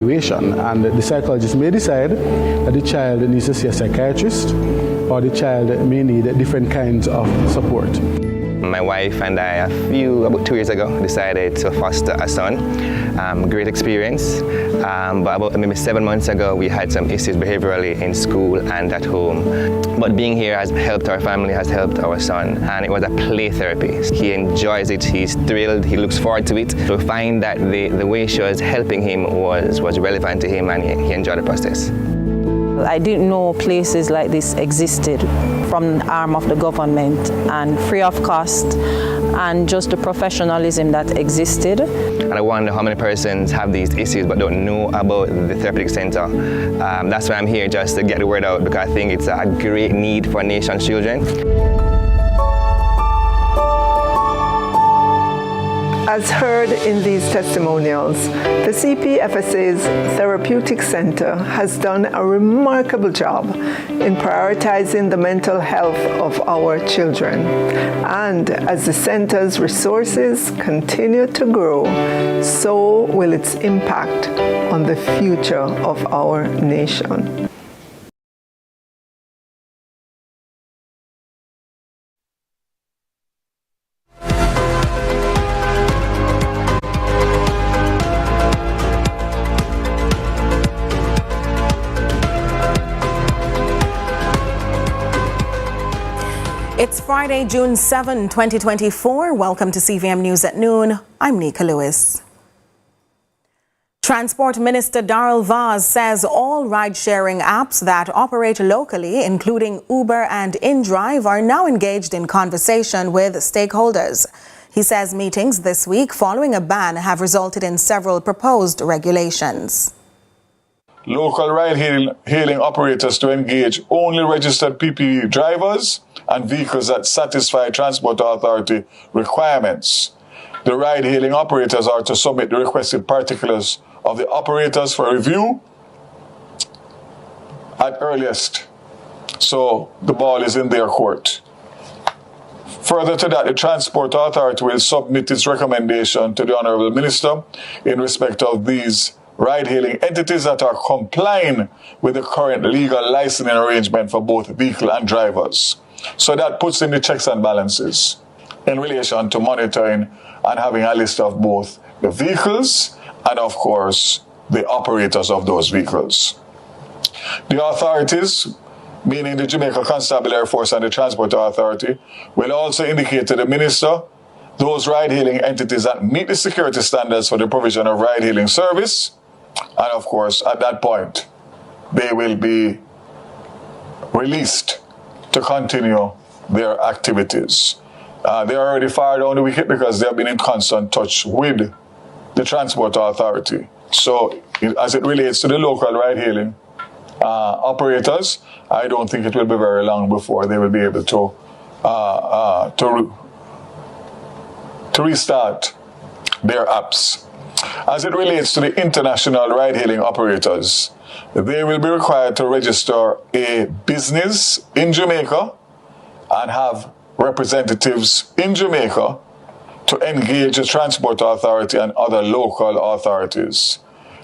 evaluation, and the psychologist may decide that the child needs to see a psychiatrist or the child may need different kinds of support. My wife and I, about 2 years ago, decided to foster a son. Great experience, but about maybe 7 months ago, we had some issues behaviorally in school and at home. But being here has helped our family, has helped our son, and it was a play therapy. He enjoys it, he's thrilled, he looks forward to it. To find that the way she was helping him was relevant to him, and he enjoyed the process. I didn't know places like this existed from the arm of the government, and free of cost, and just the professionalism that existed. And I wonder how many persons have these issues but don't know about the therapeutic center. That's why I'm here, just to get the word out, because I think it's a great need for our nation's children. As heard in these testimonials, the CPFSA's Therapeutic Center has done a remarkable job in prioritizing the mental health of our children. And as the center's resources continue to grow, so will its impact on the future of our nation. It's Friday, June 7, 2024. Welcome to CVM News at Noon. I'm Nika Lewis. Transport Minister Darrell Vaz says all ride-sharing apps that operate locally, including Uber and InDrive, are now engaged in conversation with stakeholders. He says meetings this week following a ban have resulted in several proposed regulations. Local ride-hailing operators to engage only registered PPE drivers and vehicles that satisfy Transport Authority requirements. The ride-hailing operators are to submit the requested particulars of the operators for review at earliest. So the ball is in their court. Further to that, the Transport Authority will submit its recommendation to the Honourable Minister in respect of these ride-hailing entities that are complying with the current legal licensing arrangement for both vehicle and drivers. So that puts in the checks and balances in relation to monitoring and having a list of both the vehicles and, of course, the operators of those vehicles. The authorities, meaning the Jamaica Constabulary Force and the Transport Authority, will also indicate to the Minister those ride-hailing entities that meet the security standards for the provision of ride-hailing service, and of course, at that point, they will be released to continue their activities. They are already far down the wicket because they have been in constant touch with the Transport Authority. So, as it relates to the local ride-hailing operators, I don't think it will be very long before they will be able to restart their apps. As it relates to the international ride-hailing operators, they will be required to register a business in Jamaica and have representatives in Jamaica to engage the Transport Authority and other local authorities.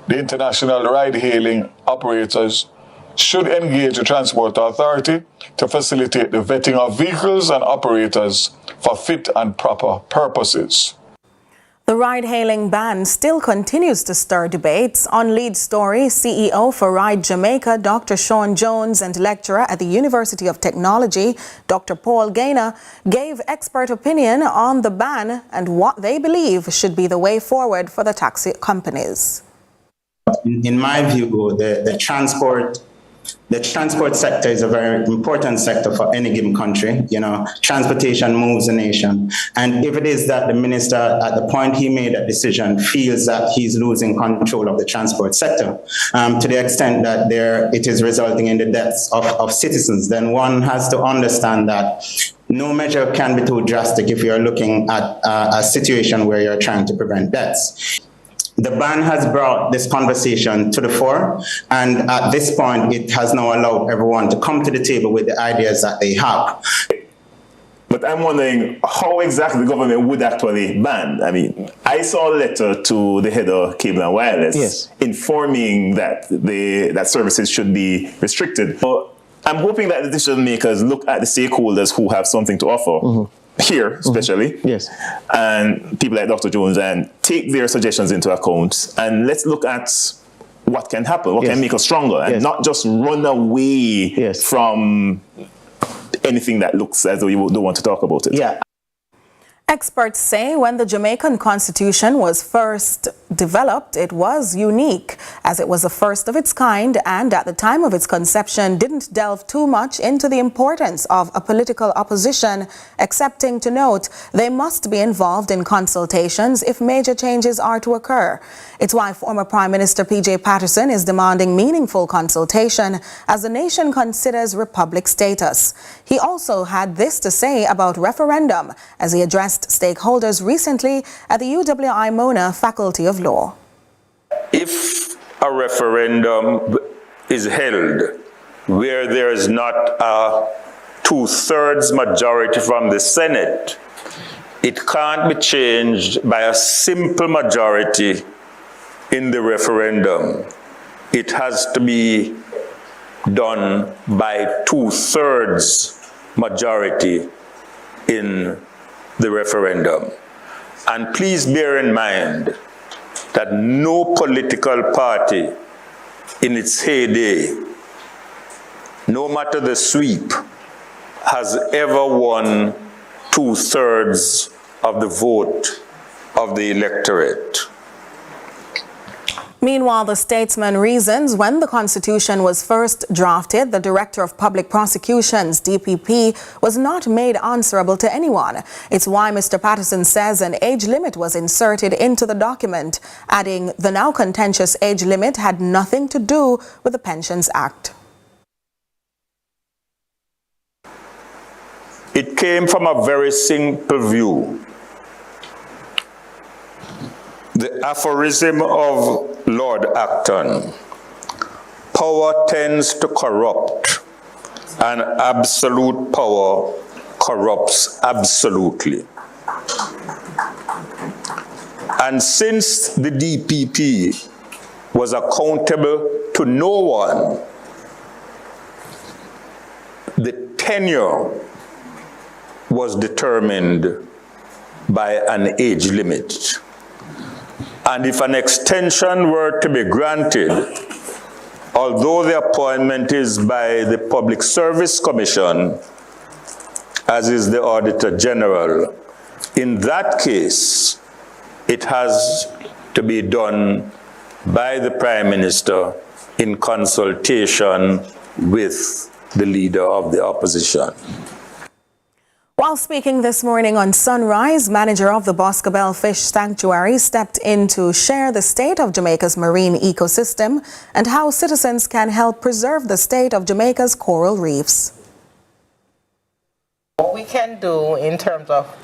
The international ride-hailing operators should engage the Transport Authority to facilitate the vetting of vehicles and operators for fit and proper purposes. The ride-hailing ban still continues to stir debates. On Lead Story, CEO for Ride Jamaica, Dr. Sean Jones, and lecturer at the University of Technology, Dr. Paul Gaynor, gave expert opinion on the ban and what they believe should be the way forward for the taxi companies. In my view, the transport sector is a very important sector for any given country. You know, transportation moves a nation. And if it is that the minister, at the point he made that decision, feels that he's losing control of the transport sector, to the extent that it is resulting in the deaths of citizens, then one has to understand that no measure can be too drastic if you're looking at a situation where you're trying to prevent deaths. The ban has brought this conversation to the fore, and at this point, it has now allowed everyone to come to the table with the ideas that they have. But I'm wondering how exactly the government would actually ban. I mean, I saw a letter to the head of Cable and Wireless informing that that services should be restricted. So I'm hoping that the decision makers look at the stakeholders who have something to offer, here especially, and people like Dr. Jones, and take their suggestions into account. And let's look at what can happen, what can make us stronger, and not just run away from anything that looks as though you don't want to talk about it. Experts say when the Jamaican Constitution was first developed, it was unique, as it was the first of its kind and at the time of its conception didn't delve too much into the importance of a political opposition, excepting to note they must be involved in consultations if major changes are to occur. It's why former Prime Minister P.J. Patterson is demanding meaningful consultation as the nation considers republic status. He also had this to say about referendum as he addressed stakeholders recently at the UWI Mona Faculty of Law. If a referendum is held where there is not a 2/3 majority from the Senate, it can't be changed by a simple majority in the referendum. It has to be done by 2/3 majority in the referendum. And please bear in mind that no political party in its heyday, no matter the sweep, has ever won 2/3 of the vote of the electorate. Meanwhile, the statesman reasons when the Constitution was first drafted, the Director of Public Prosecutions, DPP, was not made answerable to anyone. It's why Mr. Patterson says an age limit was inserted into the document, adding the now contentious age limit had nothing to do with the Pensions Act. It came from a very simple view. The aphorism of Lord Acton, power tends to corrupt, and absolute power corrupts absolutely. And since the DPP was accountable to no one, the tenure was determined by an age limit. And if an extension were to be granted, although the appointment is by the Public Service Commission, as is the Auditor General, in that case, it has to be done by the Prime Minister in consultation with the Leader of the Opposition. While speaking this morning on Sunrise, manager of the Boscobel Fish Sanctuary stepped in to share the state of Jamaica's marine ecosystem and how citizens can help preserve the state of Jamaica's coral reefs. What we can do in terms of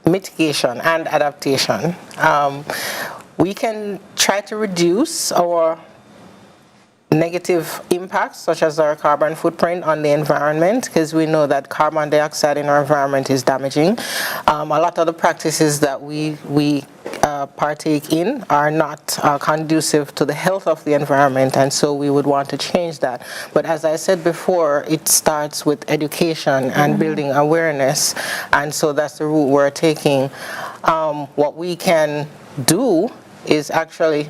mitigation and adaptation, we can try to reduce our negative impacts, such as our carbon footprint on the environment, because we know that carbon dioxide in our environment is damaging. A lot of the practices that we partake in are not conducive to the health of the environment, and so we would want to change that. But as I said before, it starts with education and building awareness, and so that's the route we're taking. What we can do is actually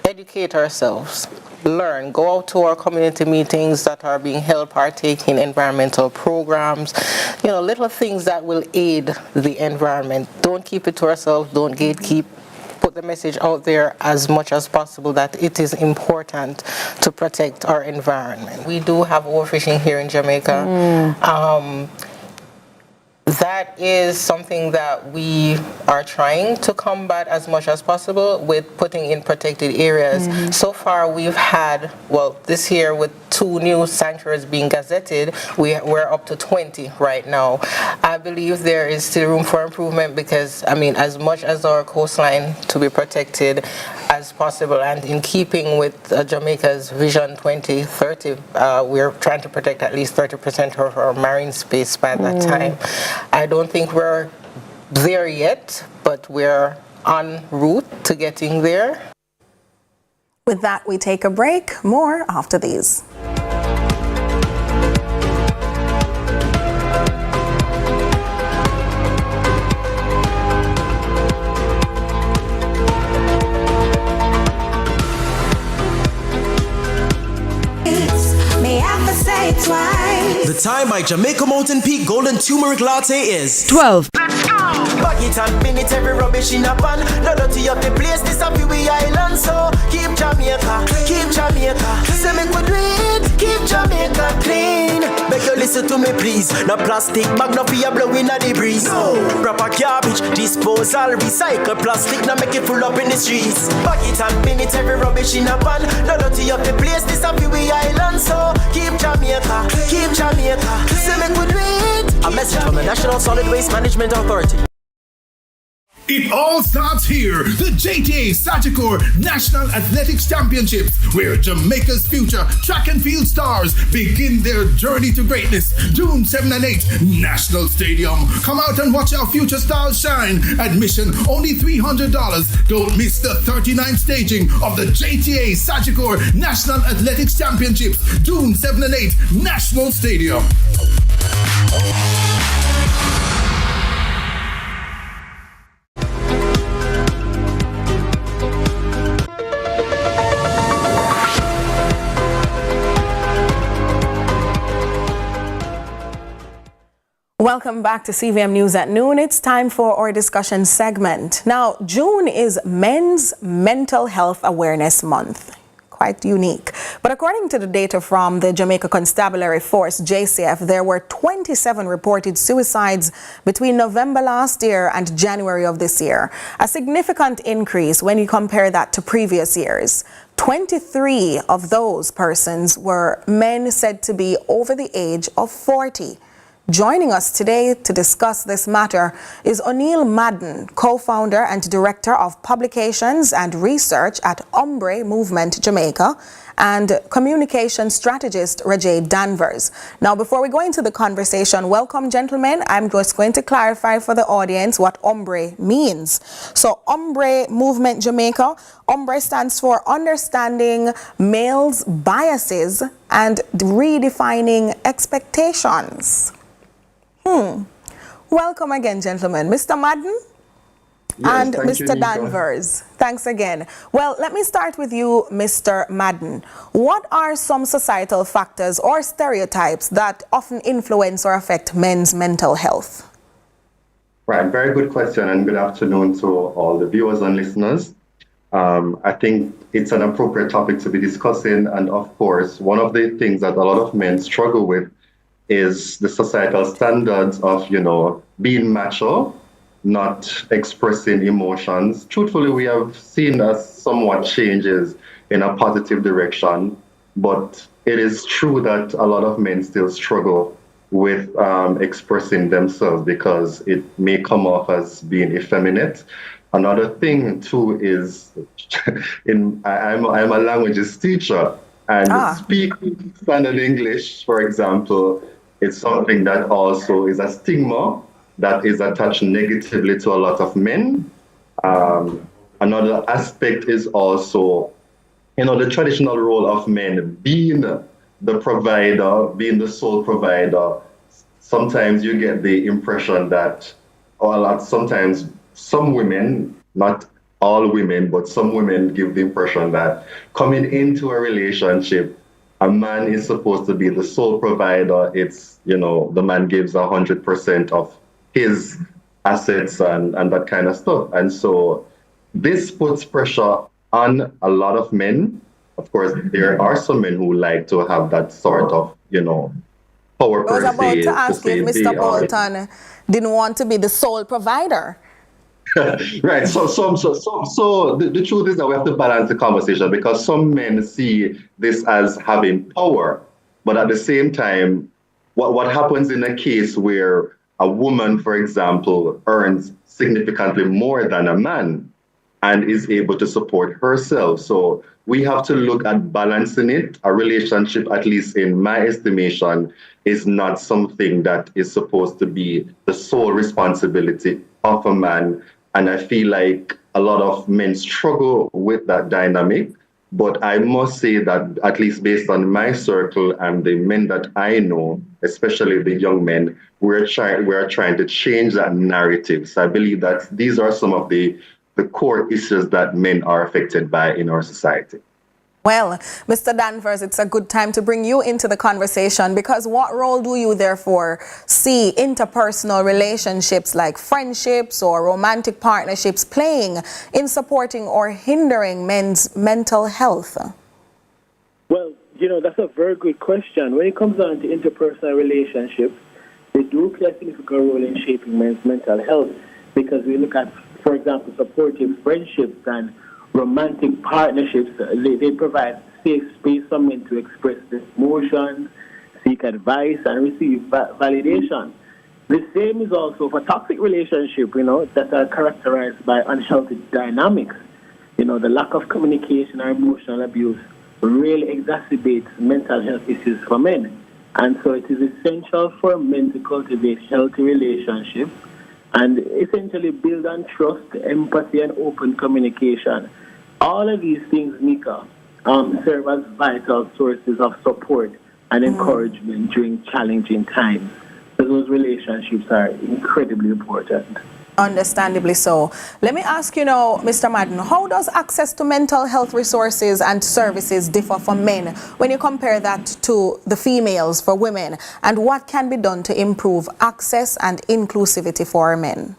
educate ourselves, learn, go out to our community meetings that are being held, partake in environmental programs, little things that will aid the environment. Don't keep it to ourselves, don't gatekeep. Put the message out there as much as possible that it is important to protect our environment. We do have overfishing here in Jamaica. That is something that we are trying to combat as much as possible with putting in protected areas. So far we've had, this year with 2 new sanctuaries being gazetted, we're up to 20 right now. I believe there is still room for improvement because, as much as our coastline to be protected, as as possible. And in keeping with Jamaica's Vision 2030, we're trying to protect at least 30% of our marine space by that time. I don't think we're there yet, but we're en route to getting there. With that, we take a break. More after these. The time by Jamaica Mountain Peak Golden Turmeric Latte is 12. Let's go! Bag it and pin it, every rubbish in a pan. No dirty up the place, this happy we island. So keep Jamaica, keep Jamaica. Say me good read, keep Jamaica clean. Beg you listen to me please. No plastic bag, no fear blowing at the breeze. No proper garbage, disposal, recycle plastic, now make it full up in the streets. Bag it and pin it, every rubbish in a pan. No dirty up the place, this happy we island. So keep Jamaica, keep Jamaica. Say me good read. A message from the National Solid Waste Management Authority. It all starts here, the JTA Sagicor National Athletics Championships, where Jamaica's future track and field stars begin their journey to greatness. June 7 and 8, National Stadium. Come out and watch our future stars shine. Admission only $300. Don't miss the 39th staging of the JTA Sagicor National Athletics Championships, June 7 and 8, National Stadium. Welcome back to CVM News at Noon. It's time for our discussion segment. Now, June is Men's Mental Health Awareness Month. Quite unique. But according to the data from the Jamaica Constabulary Force, JCF, there were 27 reported suicides between November last year and January of this year. A significant increase when you compare that to previous years. 23 of those persons were men said to be over the age of 40. Joining us today to discuss this matter is O'Neill Madden, co-founder and director of publications and research at Ombre Movement Jamaica, and communication strategist Rajay Danvers. Now, before we go into the conversation, welcome, gentlemen. I'm just going to clarify for the audience what Ombre means. So, Ombre Movement Jamaica, Ombre stands for Understanding Males' Biases and Redefining Expectations. Welcome again, gentlemen. Mr. Madden and Mr. Danvers. Thanks again. Well, let me start with you, Mr. Madden. What are some societal factors or stereotypes that often influence or affect men's mental health? Right, very good question, and good afternoon to all the viewers and listeners. I think it's an appropriate topic to be discussing, and of course, one of the things that a lot of men struggle with is the societal standards of, being macho, not expressing emotions. Truthfully, we have seen somewhat changes in a positive direction, but it is true that a lot of men still struggle with expressing themselves because it may come off as being effeminate. Another thing too is, I'm a languages teacher, and speaking standard English, for example, it's something that also is a stigma that is attached negatively to a lot of men. Another aspect is also, the traditional role of men being the provider, being the sole provider. Sometimes you get the impression that, sometimes some women, not all women, but some women give the impression that coming into a relationship, a man is supposed to be the sole provider. It's, the man gives 100% of his assets and that kind of stuff. And so this puts pressure on a lot of men. Of course, there are some men who like to have that sort of, power per se. I was about to ask if Mr. Bolton didn't want to be the sole provider. Right. So the truth is that we have to balance the conversation, because some men see this as having power, but at the same time, what happens in a case where a woman, for example, earns significantly more than a man, and is able to support herself. So we have to look at balancing it. A relationship, at least in my estimation, is not something that is supposed to be the sole responsibility of a man. And I feel like a lot of men struggle with that dynamic. But I must say that, at least based on my circle and the men that I know, especially the young men, we're trying to change that narrative. So I believe that these are some of the core issues that men are affected by in our society. Well, Mr. Danvers, it's a good time to bring you into the conversation, because what role do you therefore see interpersonal relationships like friendships or romantic partnerships playing in supporting or hindering men's mental health? Well, that's a very good question. When it comes down to interpersonal relationships, they do play a significant role in shaping men's mental health, because we look at, for example, supportive friendships and romantic partnerships. They provide safe space for men to express their emotions, seek advice, and receive validation. The same is also for toxic relationships, that are characterized by unhealthy dynamics. The lack of communication or emotional abuse really exacerbates mental health issues for men. And so it is essential for men to cultivate healthy relationships and essentially build on trust, empathy, and open communication. All of these things, Nika, serve as vital sources of support and encouragement during challenging times. So those relationships are incredibly important. Understandably so. Let me ask you now, Mr. Madden, how does access to mental health resources and services differ for men when you compare that to the females for women? And what can be done to improve access and inclusivity for men?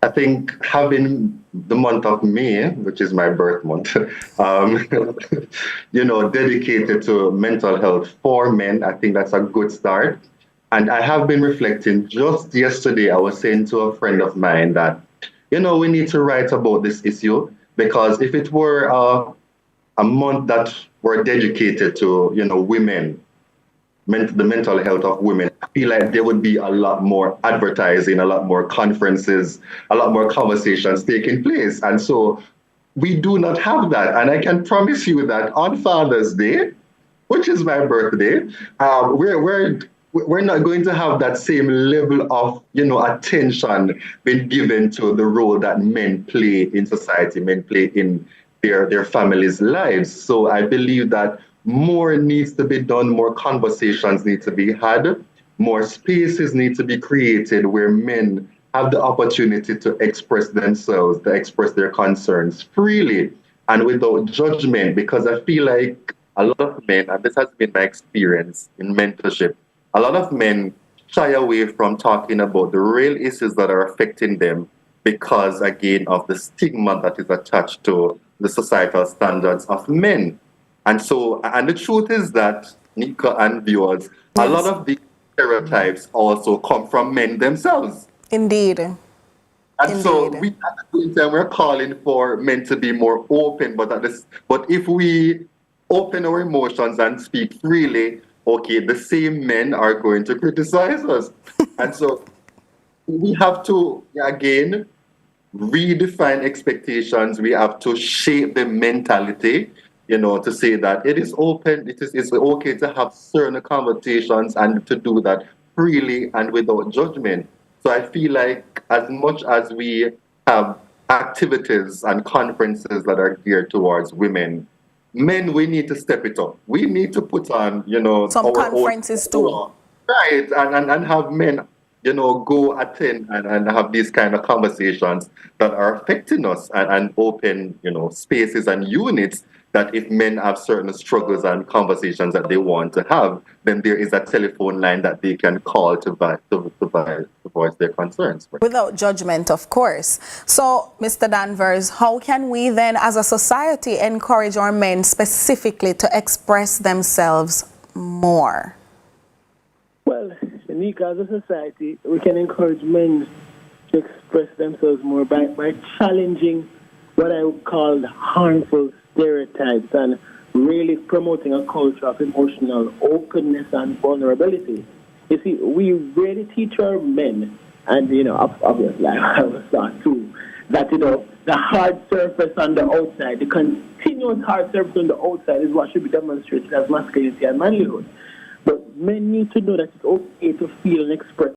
I think having the month of May, which is my birth month, dedicated to mental health for men, I think that's a good start. And I have been reflecting. Just yesterday, I was saying to a friend of mine that, we need to write about this issue, because if it were a month that were dedicated to, women, the mental health of women, I feel like there would be a lot more advertising, a lot more conferences, a lot more conversations taking place. And so we do not have that. And I can promise you that on Father's Day, which is my birthday, we're not going to have that same level of, attention being given to the role that men play in society, men play in their families' lives. So I believe that more needs to be done, more conversations need to be had, more spaces need to be created where men have the opportunity to express themselves, to express their concerns freely and without judgment, because I feel like a lot of men, and this has been my experience in mentorship, a lot of men shy away from talking about the real issues that are affecting them because, again, of the stigma that is attached to the societal standards of men. And so, and the truth is that, Nika and viewers, a lot of these stereotypes also come from men themselves. Indeed. And so we, at the same time, we're calling for men to be more open, but if we open our emotions and speak freely, okay, the same men are going to criticize us. And so we have to, again, redefine expectations. We have to shape the mentality, to say that it is open, it's okay to have certain conversations and to do that freely and without judgment. So I feel like as much as we have activities and conferences that are geared towards women, men, we need to step it up. We need to put on, some conferences too. Right, and have men, go attend and have these kind of conversations that are affecting us and open, spaces and units that if men have certain struggles and conversations that they want to have, then there is a telephone line that they can call to voice their concerns. Without judgment, of course. So, Mr. Danvers, how can we then, as a society, encourage our men specifically to express themselves more? Well, Nika, as a society, we can encourage men to express themselves more by challenging what I would call harmful stereotypes and really promoting a culture of emotional openness and vulnerability. You see, we really teach our men, and obviously I was taught too, that the hard surface on the outside. The continuous hard surface on the outside is what should be demonstrated as masculinity and manlyhood. But men need to know that it's okay to feel and express